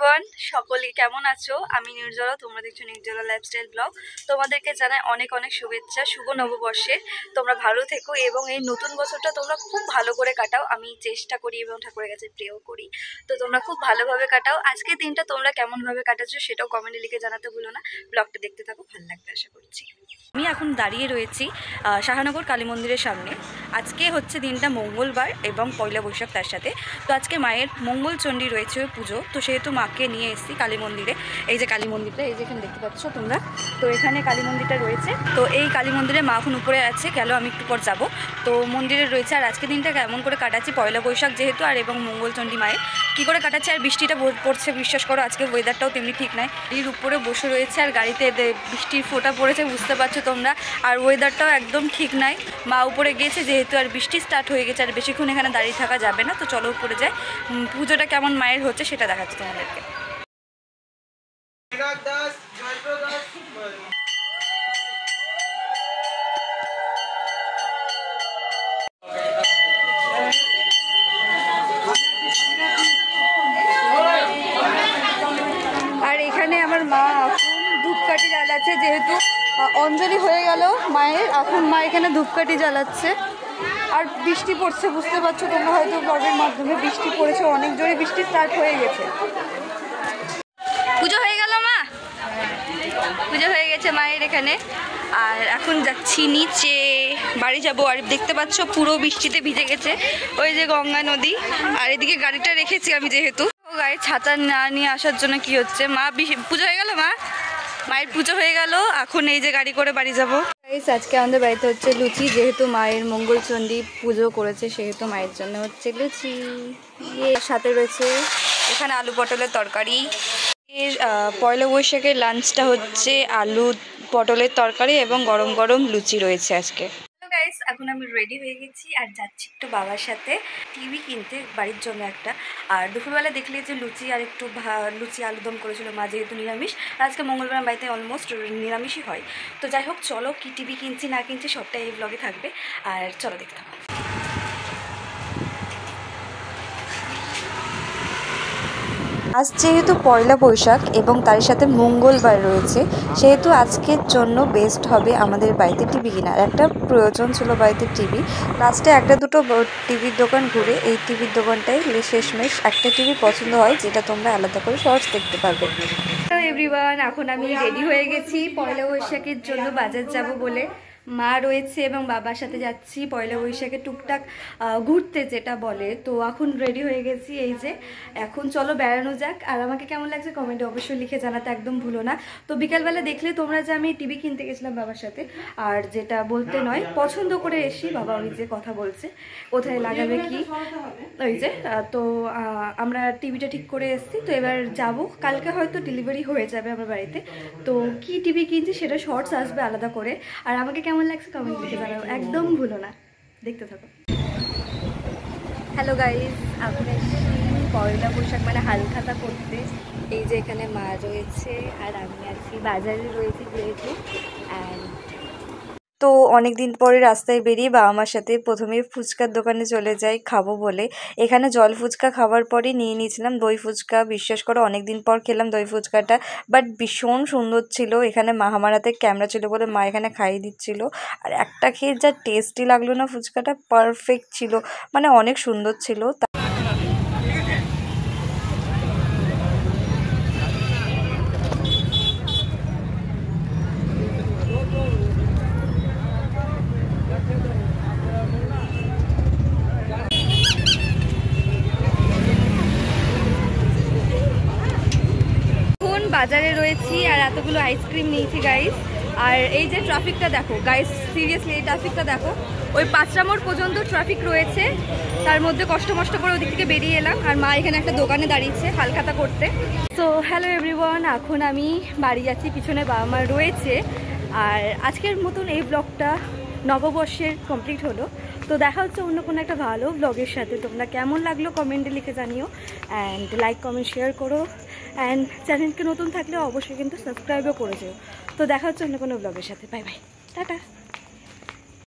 Everyone, সকলে কেমন আছো? আমি নির্জলা, তোমরা দেখছো নির্জলা লাইফস্টাইল ব্লগ। তোমাদেরকে জানাই অনেক অনেক শুভেচ্ছা শুভ নববর্ষে। তোমরা ভালো থেকো এবং এই নতুন বছরটা তোমরা খুব ভালো করে কাটাও। আমি চেষ্টা করি এবং ঠাকুরের কাছে প্রেও করি, তো তোমরা খুব ভালোভাবে কাটাও। আজকের দিনটা তোমরা কেমনভাবে কাটাচ্ছো সেটাও কমেন্টে লিখে জানাতে ভুলো না। ব্লগটা দেখতে থাকো, ভালো লাগবে আশা করছি। আমি এখন দাঁড়িয়ে রয়েছি শাহানগর কালী মন্দিরের সামনে। আজকে হচ্ছে দিনটা মঙ্গলবার এবং পয়লা বৈশাখ তার সাথে। তো আজকে মায়ের মঙ্গলচণ্ডী রয়েছে পুজো, তো সেহেতু মাকে নিয়ে এসেছি কালী মন্দিরে। এই যে কালী মন্দিরটা, এই যে এখানে দেখতে পাচ্ছ তোমরা, তো এখানে কালী মন্দিরটা রয়েছে। তো এই কালী মন্দিরে মা এখন উপরে আছে, গেল আমি একটু পর যাবো। তো মন্দিরে রয়েছে। আর আজকে দিনটা কেমন করে কাটাচ্ছি, পয়লা বৈশাখ যেহেতু আর এবং মঙ্গলচণ্ডী মায়ের কী করে কাটাচ্ছি। আর বৃষ্টিটা পড়ছে, বিশ্বাস করো আজকে ওয়েদারটাও তেমনি ঠিক নাই। এর উপরে বসে রয়েছে আর গাড়িতে বৃষ্টির ফোঁটা পড়েছে, বুঝতে পারছো তোমরা। আর ওয়েদারটাও একদম ঠিক নাই। মা উপরে গিয়েছে যেহেতু, আর বৃষ্টি স্টার্ট হয়ে গেছে, আর বেশিক্ষণ এখানে দাঁড়িয়ে থাকা যাবে না। তো চলো উপরে যাই, পুজোটা কেমন মায়ের হচ্ছে সেটা দেখাচ্ছি তোমাদেরকে। আর এখানে আমার মা এখন ধূপকাঠি জ্বালাচ্ছে, যেহেতু অঞ্জলি হয়ে গেল মায়ের। এখন মা এখানে ধূপকাঠি জ্বালাচ্ছে। আর বৃষ্টি পড়ছে, বুঝতে পারছো তোমরা হয়তো ব্লগের মাধ্যমে, বৃষ্টি পড়েছে অনেক জোরে, বৃষ্টি স্টার্ট হয়ে গেছে। পুজো হয়ে গেল মা, পুজো হয়ে গেছে মায়ের এখানে। আর এখন যাচ্ছি নিচে, বাড়ি যাবো। আর দেখতে পাচ্ছ পুরো বৃষ্টিতে ভিজে গেছে ওই যে গঙ্গা নদী। আর এদিকে গাড়িটা রেখেছি আমি, যেহেতু গায়ে ছাতা না নিয়ে আসার জন্য কি হচ্ছে। মা পুজো হয়ে গেল, মায়ের পুজো হয়ে গেল। এখন এই যে গাড়ি করে বাড়ি যাবো। আজকে আমাদের বাড়িতে হচ্ছে লুচি, যেহেতু মায়ের মঙ্গলচণ্ডী পুজো করেছে সেহেতু মায়ের জন্য হচ্ছে লুচি। এর সাথে রয়েছে এখানে আলু পটলের তরকারি। এর পয়লা বৈশাখের লাঞ্চটা হচ্ছে আলু পটলের তরকারি এবং গরম গরম লুচি রয়েছে আজকে। গাইস, এখন আমি রেডি হয়ে গেছি আর যাচ্ছি একটু বাবার সাথে টিভি কিনতে বাড়ির জন্য একটা। আর দুপুরবেলা দেখলে যে লুচি আর একটু লুচি আলুদম করেছিল মা, যেহেতু নিরামিষ। আজকে মঙ্গলবার বাড়িতে অলমোস্ট নিরামিষই হয়। তো যাই হোক, চলো কি টিভি কিনছি না কিনছি সবটাই এই ব্লগে থাকবে। আর চলো দেখতে থাকো। আজ যেহেতু পয়লা বৈশাখ এবং তার সাথে মঙ্গলবার রয়েছে, সেহেতু আজকের জন্য বেস্ট হবে আমাদের বাড়িতে টিভি কেনার। একটা প্রয়োজন ছিল বাড়িতে টিভি। লাস্টে একটা দুটো টিভির দোকান ঘুরে এই টিভির দোকানটাই শেষমেশ একটা টিভি পছন্দ হয়, যেটা তোমরা আলাদা করে শর্টস দেখতে পারবে। হ্যালো এভরিওয়ান, এখন আমি রেডি হয়ে গেছি পয়লা বৈশাখের জন্য বাজার যাব বলে। মা রয়েছে এবং বাবার সাথে যাচ্ছি পয়লা বৈশাখে টুকটাক ঘুরতে যেটা বলে। তো এখন রেডি হয়ে গেছি, এই যে এখন চলো বেড়ানো যাক। আর আমাকে কেমন লাগছে কমেন্টে অবশ্যই লিখে জানাতে একদম ভুলো না। তো বিকালবেলা দেখলে তোমরা যে আমি টিভি কিনতে গেছিলাম বাবার সাথে, আর যেটা বলতে নয় পছন্দ করে এসি। বাবা ওই যে কথা বলছে কোথায় লাগাবে কি, ওই যে। তো আমরা টিভিটা ঠিক করে এসেছি। তো এবার যাব, কালকে হয়তো ডেলিভারি হয়ে যাবে আমার বাড়িতে। তো কি টিভি কিনছি সেটা শর্টস আসবে আলাদা করে। আর আমাকে কেমন লাগছে কমেন্ট লিখে জানাও, একদম ভুলো না। দেখতে থাকো। হ্যালো গাইস, আমরা পয়লা বৈশাখ মানে হালখাতা করতে। এই যে এখানে মা রয়েছে আর আমি আছি, বাজারে রয়েছি যেহেতু। অ্যান্ড তো অনেক দিন পরে রাস্তায় বেরিয়ে বাবা মার সাথে প্রথমে ফুচকার দোকানে চলে যাই খাবো বলে। এখানে জল ফুচকা খাওয়ার পরে নিয়ে নিয়েছিলাম দই ফুচকা। বিশ্বাস করো অনেক দিন পর খেলাম দই ফুচকাটা, বাট ভীষণ সুন্দর ছিল। এখানে মা আমার হাতে ক্যামেরা ছিল বলে মা এখানে খাইয়ে দিচ্ছিল। আর একটা খেয়ে যা টেস্টি লাগলো না, ফুচকাটা পারফেক্ট ছিল, মানে অনেক সুন্দর ছিল। বাজারে রয়েছি আর এতগুলো আইসক্রিম নিয়েছি গাইস। আর এই যে ট্রাফিকটা দেখো গাইস, সিরিয়াসলি এই ট্রাফিকটা দেখো। ওই 5 নম্বর পর্যন্ত ট্রাফিক রয়েছে, তার মধ্যে কষ্ট করে ওদিক থেকে বেরিয়ে এলাম। আর মা এখানে একটা দোকানে দাঁড়িয়েছে হালখাতা করতে। সো হ্যালো এভরিওয়ান, এখন আমি বাড়ি যাচ্ছি, পিছনে বাবা মা রয়েছে। আর আজকের মতন এই ব্লগটা নববর্ষের কমপ্লিট হলো। তো দেখা হচ্ছে অন্য কোনো একটা ভালো ব্লগের সাথে। তোমরা কেমন লাগলো কমেন্টে লিখে জানিও। অ্যান্ড লাইক কমেন্ট শেয়ার করো। অ্যান্ড চ্যানেলকে নতুন থাকলে অবশ্যই কিন্তু সাবস্ক্রাইবও করে যেও। তো দেখা হচ্ছে অন্য কোনো ব্লগের সাথে। Bye bye, tata.